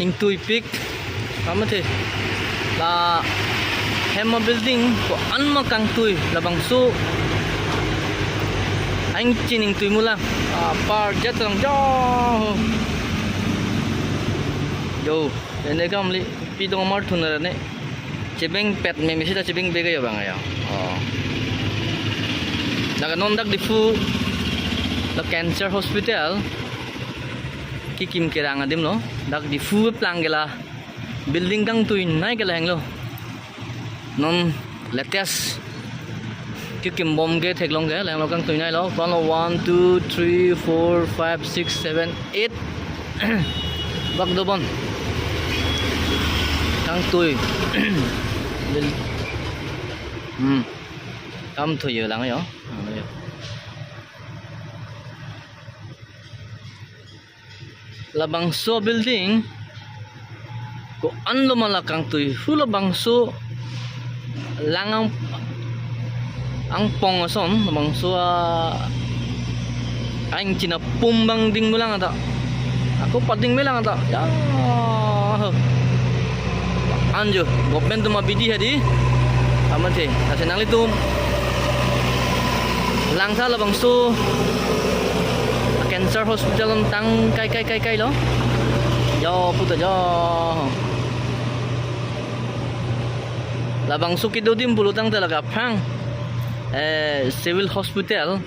ing tui pik kama the la hema building ko anma kang tui labang su anh chining tui mula par jet lang jo yo ene kam li pi dong mar thun ra ne chebeng pet me mi sita chebeng be ga ya bang ya daga non dak difu the cancer hospital ki kim kerang adim lo dak difu plang gela building kang tui nai gela hang lo non latest ki kim bom ge theklong ge lang lo kang tui nai lo kon 1 2 3 4 5 6 7 8 bak do bon kang tui kam thui yo lang yo labang so building ko anlo malakang tui hula bangso langang ang pongoson labang so aing china pumbang ding mulang ata aku pading melang ata ya anjo government tu mabidi hadi amante nasional itu langsa labang so cancer hospital tang kai lo yo puta yo labang so kido dim bulutang talaga phang civil hospital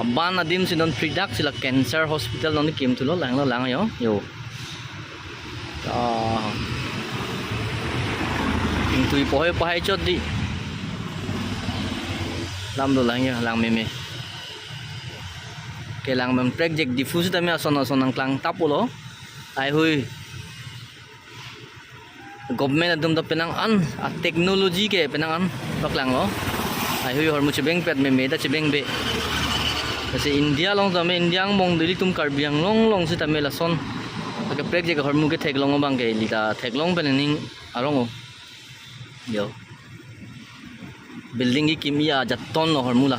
abana dim sinon product sila cancer hospital non kim tulo lang yo tui pohai chot di lam do lang ya lang meme ke lang mem project diffuse ta me ason ang klang tapulo ai hui government adum da penang an technology ke penang an baklang lo ai hui hor mu chebeng pet me da chebeng be kasi india long ta me india mong dili tum karbiang long si ta me la son ka project hor mu ke theklong bang ke lita theklong pening arong yo building ki kimia jaton lo hor mula